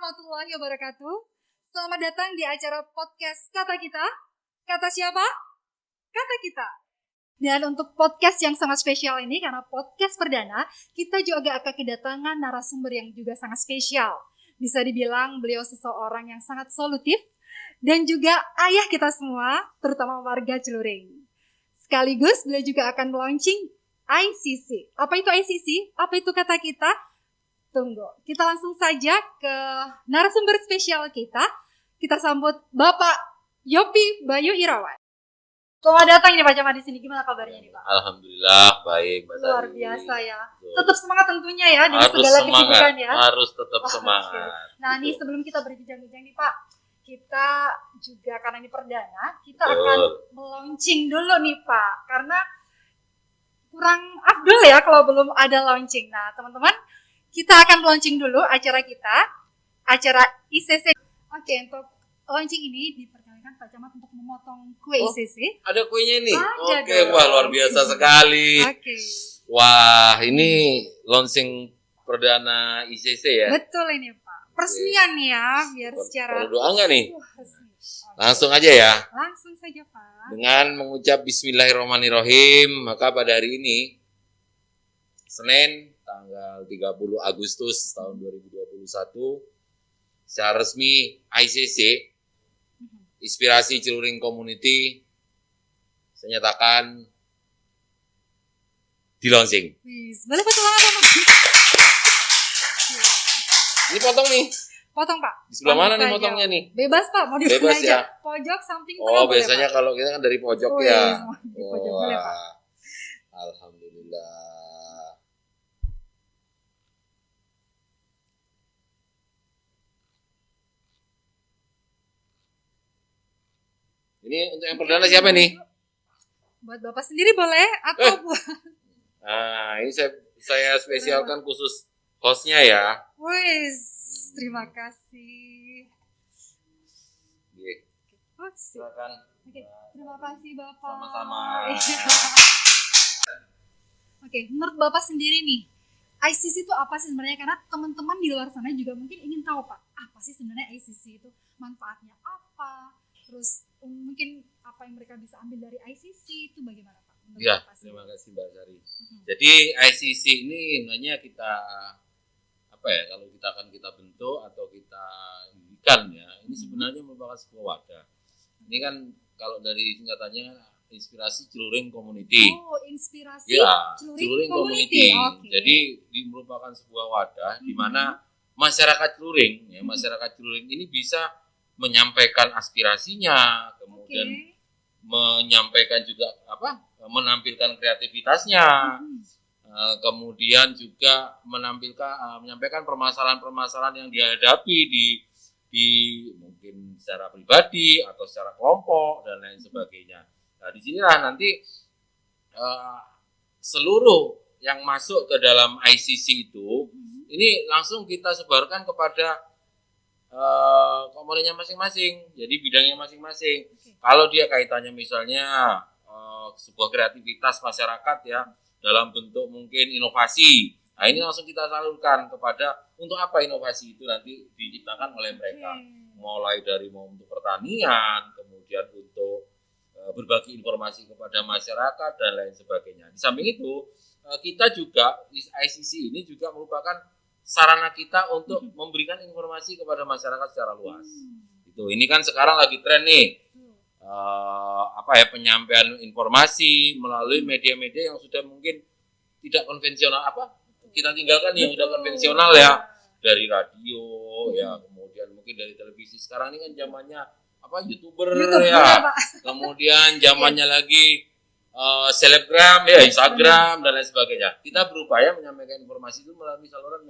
warahmatullahi wabarakatuh. Selamat datang di acara podcast Kata Kita. Kata siapa? Kata kita. Dan untuk podcast yang sangat spesial ini, karena podcast perdana, kita juga akan kedatangan narasumber yang juga sangat spesial. Bisa dibilang beliau seseorang yang sangat solutif dan juga ayah kita semua, terutama warga Celuring. Sekaligus beliau juga akan launching ICC. Apa itu ICC? Apa itu Kata Kita? Tunggu, kita langsung saja ke narasumber spesial kita. Kita sambut Bapak Yopi Bayu Irawan. Selamat datang nih Pak Camat di sini. Gimana kabarnya nih Pak? Alhamdulillah baik, Mbak Sari. Luar biasa ya. Tetap semangat tentunya ya dengan Harus segala semangat, kesibukan ya. harus tetap semangat. Okay. Nah nih sebelum kita berbincang-bincang nih Pak, kita juga karena ini perdana, kita akan melaunching dulu nih Pak. Karena kurang afdol ya kalau belum ada launching. Nah teman-teman, kita akan launching dulu acara kita, acara ICC. Oke, untuk launching ini diperkenalkan Pak Camat untuk memotong kue ICC. Ada kuenya ini? Ada Oke, dong. wah luar biasa sekali. Oke. Wah, ini launching perdana ICC ya? Betul ini Pak. Peresmian nih ya, biar secara Perlu doa nggak nih? resmi. Oke. Langsung aja ya. Langsung saja Pak. Dengan mengucap Bismillahirrahmanirrahim, maka pada hari ini, Senin, tanggal 30 Agustus tahun 2021, secara resmi ICC, Inspirasi Celuring Community, saya nyatakan di launching. Boleh potong apa Pak? Ini potong nih. Potong Pak. Di sebelah mana Potong nih saja. potongnya nih? Bebas Pak, mau di mana Bebas aja. ya? Pojok, samping, tengah Oh, boleh, biasanya Pak. kalau kita kan dari pojok Wih, ya. di pojok boleh, Pak. Alhamdulillah. Ini untuk yang perdana siapa nih? Buat Bapak sendiri boleh atau buat Nah, ini saya spesialkan khusus hostnya ya. Wis, terima kasih. Oke, Oh, sip. silakan. Oke, terima kasih Bapak. Sama-sama. Oke, menurut Bapak sendiri nih, ICC itu apa sih sebenarnya? Karena teman-teman di luar sana juga mungkin ingin tahu Pak, apa sih sebenarnya ICC itu? Manfaatnya apa? Terus mungkin apa yang mereka bisa ambil dari ICC itu bagaimana Pak? Menurut Ya, Bapak sendiri? terima kasih Mbak Sari. Jadi ICC ini sebenarnya kita kalau kita bentuk atau kita dirikan ya, ini sebenarnya merupakan sebuah wadah. Ini kan kalau dari singkatannya Inspirasi Celuring Community. Oh, Inspirasi Ya, Celuring Celuring Community. Community. Oke. Jadi merupakan sebuah wadah di mana masyarakat Celuring, ya, masyarakat Celuring ini bisa menyampaikan aspirasinya, kemudian Oke. menyampaikan juga menampilkan kreativitasnya, kemudian juga menyampaikan permasalahan-permasalahan yang dihadapi di mungkin secara pribadi atau secara kelompok dan lain sebagainya. Nah, disinilah nanti seluruh yang masuk ke dalam ICC itu ini langsung kita sebarkan kepada komponennya masing-masing, jadi bidangnya masing-masing. Oke. Kalau dia kaitannya misalnya sebuah kreativitas masyarakat ya dalam bentuk mungkin inovasi, nah ini langsung kita salurkan kepada untuk apa inovasi itu nanti diciptakan oleh mereka, mulai dari untuk pertanian, kemudian untuk berbagi informasi kepada masyarakat dan lain sebagainya. Di samping itu kita juga di ICC ini juga merupakan sarana kita untuk memberikan informasi kepada masyarakat secara luas. Itu ini kan sekarang lagi tren nih. Penyampaian informasi melalui media-media yang sudah mungkin tidak konvensional kita tinggalkan yang sudah konvensional ya, dari radio ya, kemudian mungkin dari televisi. Sekarang ini kan zamannya YouTuber ya, Pak. kemudian zamannya lagi selebgram ya, Instagram dan lain sebagainya. Kita berupaya menyampaikan informasi itu melalui saluran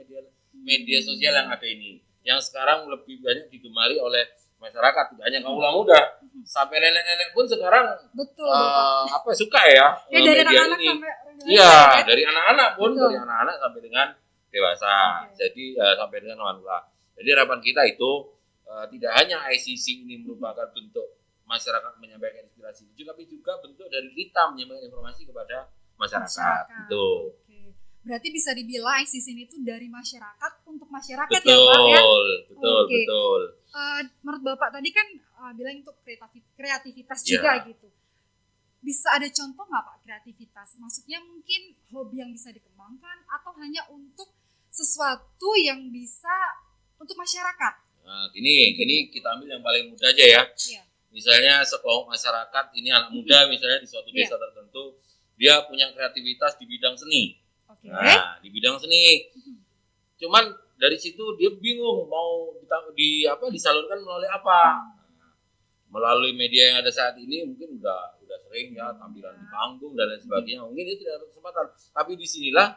media sosial yang ada ini, yang sekarang lebih banyak digemari oleh masyarakat, tidak hanya kaum muda, sampai nenek-nenek pun sekarang Betul, suka ya dari media anak-anak ini. sampai Iya, dari anak-anak pun, Betul. dari anak-anak sampai dengan dewasa. Oke. Jadi sampai dengan wanita. Jadi harapan kita itu tidak hanya ICC ini merupakan bentuk masyarakat menyampaikan inspirasi, tapi juga bentuk dari kita menyampaikan informasi kepada masyarakat. Itu. Oke. Berarti bisa dibilang ICC ini tuh dari masyarakat untuk masyarakat ya Pak Betul, ya. betul, Oke. betul. Menurut Bapak tadi kan bilang untuk kreativitas Ya. juga gitu. Bisa ada contoh nggak Pak kreativitas? Maksudnya mungkin hobi yang bisa dikembangkan atau hanya untuk sesuatu yang bisa untuk masyarakat? Nah, ini kita ambil yang paling mudah aja ya. Iya. Misalnya sekelompok masyarakat, ini anak muda misalnya di suatu desa tertentu, dia punya kreativitas di bidang seni. Oke. Nah, di bidang seni. Cuman dari situ dia bingung mau disalurkan melalui apa. Nah, melalui media yang ada saat ini mungkin udah sering ya tampilan di panggung dan lain sebagainya. Mungkin dia tidak ada kesempatan. Tapi disinilah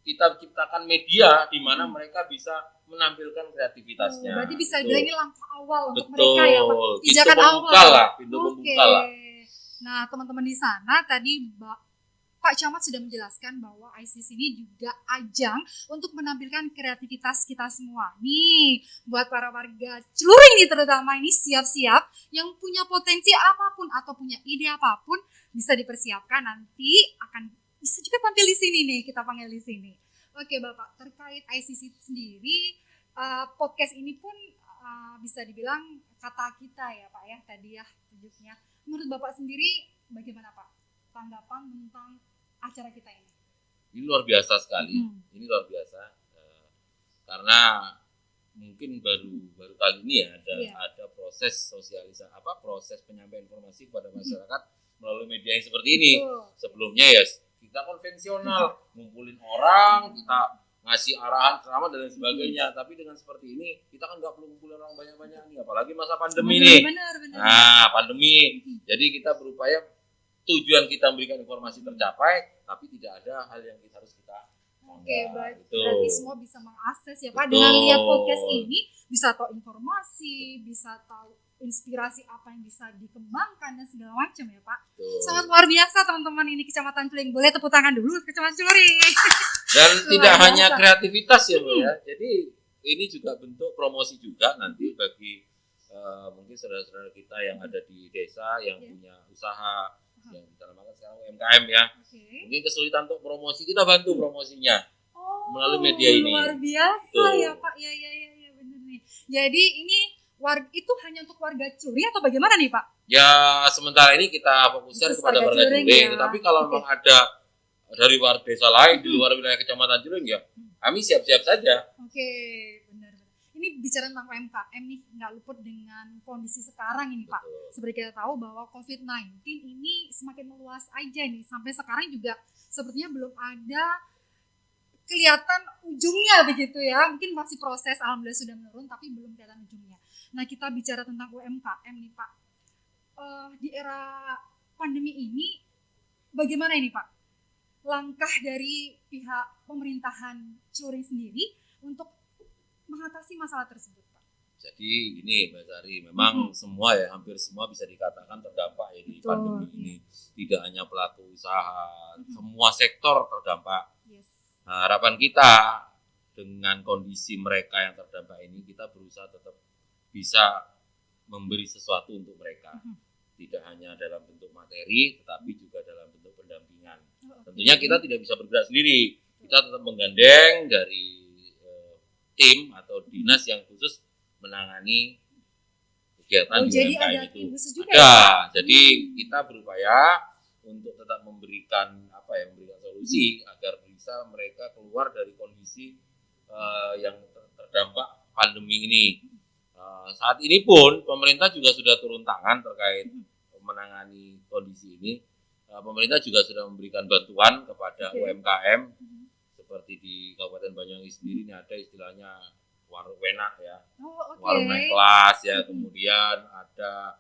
kita ciptakan media di mana mereka bisa menampilkan kreativitasnya. Berarti bisa Gitu. dibilang ini langkah awal untuk Betul. mereka ya Pak. Pijakan Pintu awal. pembuka lah, pintu Oke. pembuka lah. Nah teman-teman di sana tadi Pak Camat sudah menjelaskan bahwa ICC ini juga ajang untuk menampilkan kreativitas kita semua. Nih, buat para warga Celuring nih terutama ini siap-siap yang punya potensi apapun atau punya ide apapun bisa dipersiapkan nanti akan bisa juga tampil di sini nih, kita panggil di sini. Oke Bapak, terkait ICC sendiri, podcast ini pun bisa dibilang kata kita ya Pak ya, tadi ya tunjuknya. Menurut Bapak sendiri bagaimana Pak tanggapan tentang acara kita ini? Ini luar biasa sekali. Ini luar biasa karena mungkin baru kali ini ya ada proses sosialisasi proses penyampaian informasi kepada masyarakat melalui media yang seperti ini. Sebelumnya ya kita konvensional, ngumpulin orang, kita ngasih arahan ceramah dan lain sebagainya. Tapi dengan seperti ini kita kan nggak perlu ngumpulin orang banyak-banyak nih, apalagi masa pandemi nih. Benar. Nah, pandemi. Jadi kita berupaya tujuan kita memberikan informasi tercapai, tapi tidak ada hal yang harus kita baik. Gitu. Berarti semua bisa mengakses ya Pak. Dengan lihat podcast ini bisa tahu informasi, bisa tahu inspirasi apa yang bisa dikembangkan dan segala macam ya Pak. Sangat luar biasa teman-teman ini Kecamatan Celuring. Boleh tepuk tangan dulu Kecamatan Celuring. Dan tidak hanya kreativitas ya Bu ya. Jadi ini juga bentuk promosi juga nanti bagi mungkin saudara-saudara kita yang ada di desa yang punya usaha yang kita namakan sekarang UMKM ya. Mungkin kesulitan untuk promosi, kita bantu promosinya melalui media ini. Luar biasa ya Pak. Ya benar nih. Jadi ini itu hanya untuk warga Celuring atau bagaimana nih Pak? Ya sementara ini kita fokuskan kepada warga Celuring ya. Tapi kalau memang ada dari warga desa lain di luar wilayah Kecamatan Celuring ya kami siap-siap saja. Oke, benar. Ini bicara tentang UMKM nih, nggak luput dengan kondisi sekarang ini Pak. Seperti kita tahu bahwa COVID-19 ini semakin meluas aja nih. Sampai sekarang juga sepertinya belum ada kelihatan ujungnya begitu ya. Mungkin masih proses, alhamdulillah sudah menurun, tapi belum kelihatan ujungnya. Nah kita bicara tentang UMKM nih Pak. Di era pandemi ini bagaimana ini Pak? Langkah dari pihak pemerintahan Celuring sendiri untuk mengatasi masalah tersebut, Pak. Jadi ini Mbak Sari, memang semua ya, hampir semua bisa dikatakan terdampak ya di pandemi ini. Tidak hanya pelaku usaha, semua sektor terdampak. Nah, harapan kita dengan kondisi mereka yang terdampak ini, kita berusaha tetap bisa memberi sesuatu untuk mereka. Tidak hanya dalam bentuk materi, tetapi juga dalam bentuk pendampingan. Tentunya kita tidak bisa bergerak sendiri. Kita tetap menggandeng dari tim atau dinas yang khusus menangani kegiatan di UMKM itu. Jadi kita berupaya untuk tetap memberikan memberikan solusi agar bisa mereka keluar dari kondisi yang terdampak pandemi ini. Saat ini pun pemerintah juga sudah turun tangan terkait menangani kondisi ini. Pemerintah juga sudah memberikan bantuan kepada UMKM. Seperti di Kabupaten Banyuwangi sendiri ini ada istilahnya warung wenak ya, warung naik kelas ya, kemudian ada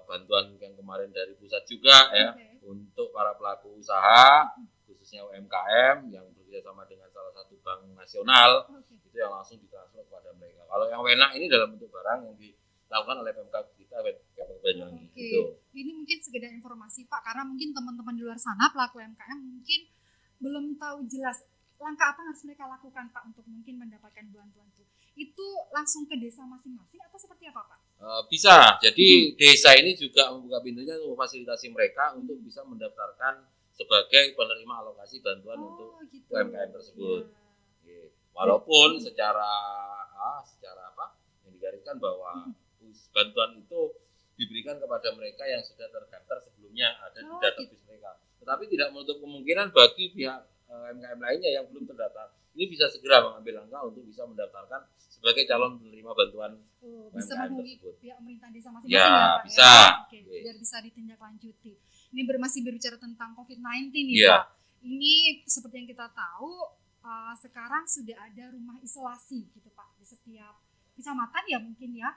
bantuan yang kemarin dari pusat juga ya untuk para pelaku usaha khususnya UMKM yang bekerjasama dengan salah satu bank nasional itu yang langsung ditransfer kepada mereka. Kalau yang wenak ini dalam bentuk barang yang dilakukan oleh Pemkab kita Kabupaten Banyuwangi. Gitu. Ini mungkin sekedar informasi Pak, karena mungkin teman-teman di luar sana pelaku UMKM mungkin belum tahu jelas langkah apa yang harus mereka lakukan Pak untuk mungkin mendapatkan bantuan itu langsung ke desa masing-masing atau seperti apa Pak? Bisa, jadi desa ini juga membuka pintunya untuk memfasilitasi mereka untuk bisa mendaftarkan sebagai penerima alokasi bantuan untuk UMKM tersebut. Walaupun secara apa yang digariskan bahwa bantuan itu diberikan kepada mereka yang sudah terdaftar sebelumnya ada di database mereka. Tetapi tidak menutup kemungkinan bagi pihak UMKM lainnya yang belum terdaftar ini bisa segera mengambil langkah untuk bisa mendaftarkan sebagai calon penerima bantuan bisa UMKM menghubungi tersebut. pihak pemerintah desa masing-masing Ya, Pak, bisa. Oke, biar bisa ditindaklanjuti. Ini masih berbicara tentang COVID-19 nih Ya. Pak. Ini seperti yang kita tahu sekarang sudah ada rumah isolasi gitu Pak di setiap kecamatan ya mungkin ya.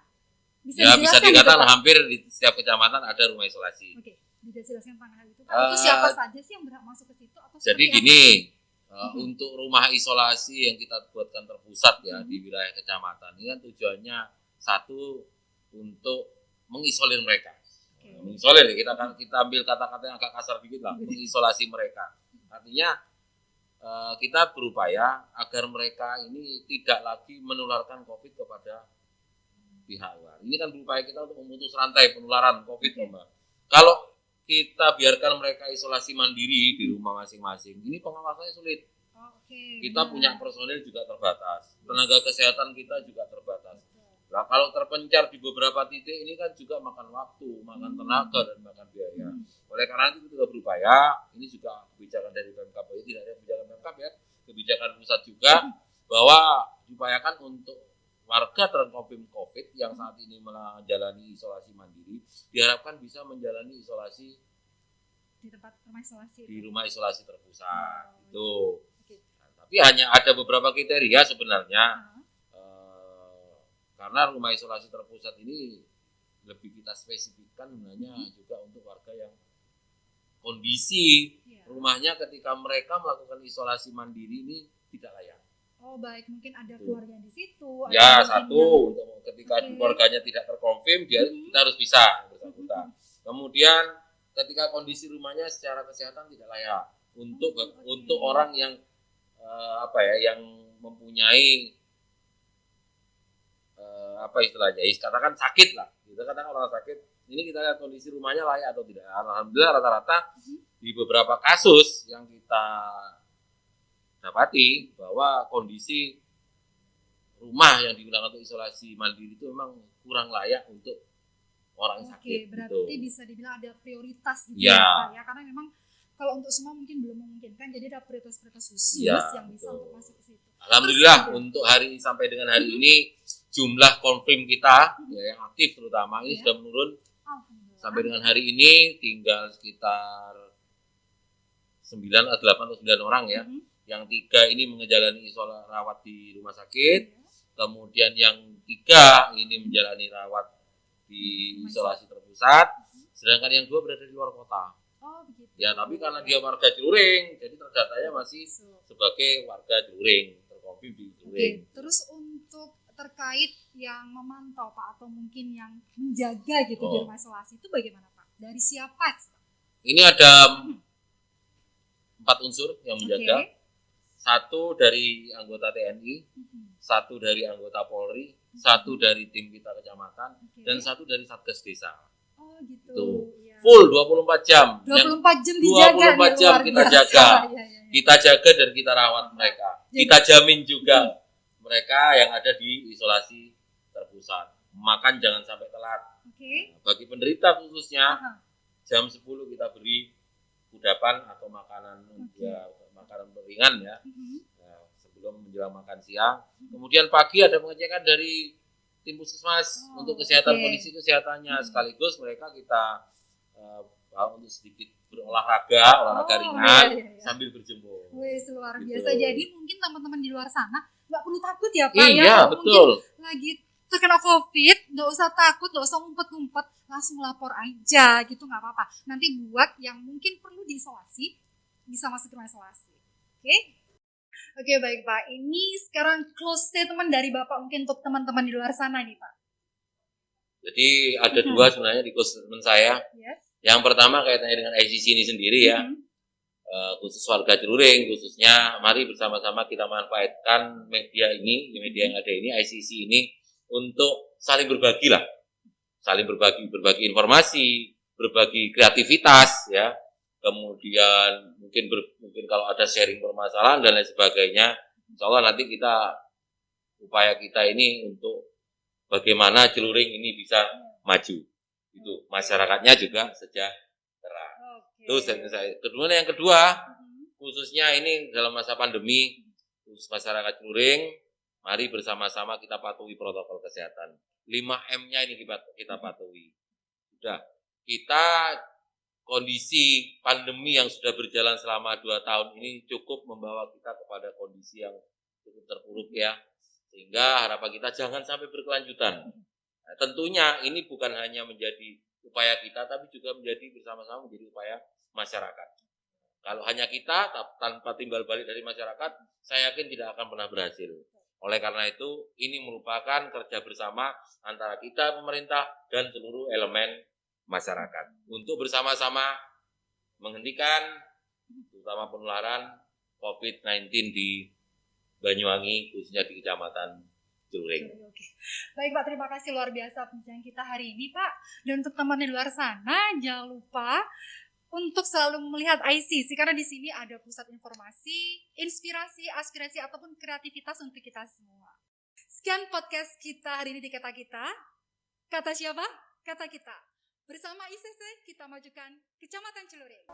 Bisa dikatakan gitu, hampir di setiap kecamatan ada rumah isolasi. Oke, bisa dijelaskan tentang hal itu Pak. Itu siapa saja sih yang berhak masuk ke situ atau jadi gini, untuk rumah isolasi yang kita buatkan terpusat ya di wilayah kecamatan ini kan tujuannya satu untuk mengisolir mereka. Mengisolir kita ambil kata-kata yang agak kasar dikit lah, mengisolasi mereka. Artinya kita berupaya agar mereka ini tidak lagi menularkan COVID kepada pihak luar. Ini kan berupaya kita untuk memutus rantai penularan COVID, Mbak. Kalau kita biarkan mereka isolasi mandiri di rumah masing-masing, ini pengawasannya sulit. Kita punya personil juga terbatas, tenaga kesehatan kita juga terbatas. Nah, kalau terpencar di beberapa titik ini kan juga makan waktu, makan tenaga dan makan biaya. Oleh karena itu kita berupaya, ini juga kebijakan dari Pemkab, tidak ada kebijakan Pemkab ya, kebijakan pusat juga bahwa diupayakan untuk warga terkonfirm COVID yang saat ini menjalani isolasi mandiri diharapkan bisa menjalani isolasi di tempat rumah isolasi di rumah isolasi terpusat itu. Nah, tapi hanya ada beberapa kriteria sebenarnya karena rumah isolasi terpusat ini lebih kita spesifikkan sebenarnya juga untuk warga yang kondisi rumahnya ketika mereka melakukan isolasi mandiri ini tidak layak. Oh baik, mungkin ada keluarga di situ. Ya satu, untuk ketika keluarganya tidak terkonfirm, kita harus pisah bersangkutan. Kemudian ketika kondisi rumahnya secara kesehatan tidak layak untuk orang yang yang mempunyai istilahnya, katakan sakit lah. Kita katakan orang sakit, ini kita lihat kondisi rumahnya layak atau tidak. Alhamdulillah rata-rata di beberapa kasus yang kita dapati bahwa kondisi rumah yang digunakan untuk isolasi mandiri itu memang kurang layak untuk orang sakit. Berarti bisa dibilang ada prioritas gitu ya. Ya, karena memang kalau untuk semua mungkin belum memungkinkan, jadi ada prioritas-prioritas khusus yang bisa untuk masuk ke situ. Alhamdulillah untuk sampai dengan hari ini jumlah konfirm kita yang aktif terutama ini sudah menurun. Sampai dengan hari ini tinggal sekitar 8 atau 9 orang ya. Yang 3 ini menjalani isolasi rawat di rumah sakit, kemudian yang 3 ini menjalani rawat di isolasi terpusat, sedangkan yang 2 berada di luar kota. Begitu. Ya, tapi karena dia warga Celuring, jadi terdatanya masih sebagai warga Celuring, terkonfirm di Celuring. Terus untuk terkait yang memantau Pak atau mungkin yang menjaga gitu di rumah isolasi itu bagaimana Pak? Dari siapa? Ini ada 4 unsur yang menjaga. 1 dari anggota TNI, 1 dari anggota Polri, 1 dari tim kita kecamatan, dan 1 dari Satgas Desa. Gitu. Full 24 jam. 24 jam dijaga. 24 jam kita jaga. Kita jaga dan kita rawat mereka. Kita jamin juga mereka yang ada di isolasi terpusat. Makan jangan sampai telat. Bagi penderita khususnya, jam 10 kita beri kudapan atau makanan makanan ringan ya. Sebelum menjelang makan siang. Kemudian pagi ada pengecekan dari tim puskesmas untuk kesehatan kondisi kesehatannya. Sekaligus mereka kita untuk sedikit olahraga ringan sambil berjemur. Luar biasa. Jadi mungkin teman-teman di luar sana nggak perlu takut ya Pak ya. Betul. Mungkin lagi terkena COVID, nggak usah takut, nggak usah ngumpet-ngumpet, langsung lapor aja gitu, nggak apa-apa. Nanti buat yang mungkin perlu diisolasi bisa masuk ke rumah isolasi. Oke, baik Pak. Ini sekarang close statement dari Bapak mungkin untuk teman-teman di luar sana nih Pak. Jadi ada 2 sebenarnya di close statement saya. Yang pertama kaitannya dengan ICC ini sendiri ya. Khusus warga Celuring khususnya, mari bersama-sama kita manfaatkan media yang ada ini, ICC ini untuk saling berbagi lah. Saling berbagi informasi, berbagi kreativitas ya. Kemudian mungkin mungkin kalau ada sharing permasalahan dan lain sebagainya, insya Allah nanti upaya kita ini untuk bagaimana Celuring ini bisa maju. Itu masyarakatnya juga sejahtera. Itu saya. Yang kedua, khususnya ini dalam masa pandemi, khusus masyarakat Celuring, mari bersama-sama kita patuhi protokol kesehatan. 5M-nya ini kita patuhi. Sudah, kita kondisi pandemi yang sudah berjalan selama 2 tahun ini cukup membawa kita kepada kondisi yang cukup terpuruk ya. Sehingga harapan kita jangan sampai berkelanjutan. Nah, tentunya ini bukan hanya menjadi upaya kita, tapi juga menjadi bersama-sama menjadi upaya masyarakat. Kalau hanya kita tanpa timbal balik dari masyarakat, saya yakin tidak akan pernah berhasil. Oleh karena itu, ini merupakan kerja bersama antara kita, pemerintah, dan seluruh elemen masyarakat untuk bersama-sama menghentikan terutama penularan COVID-19 di Banyuwangi, khususnya di Kecamatan Celuring. Baik Pak, terima kasih luar biasa perbincangan kita hari ini Pak. Dan untuk teman di luar sana, jangan lupa untuk selalu melihat ICC karena di sini ada pusat informasi, inspirasi, aspirasi ataupun kreativitas untuk kita semua. Sekian podcast kita hari ini di Kata Kita. Kata siapa? Kata Kita. Bersama ICC kita majukan Kecamatan Celuring.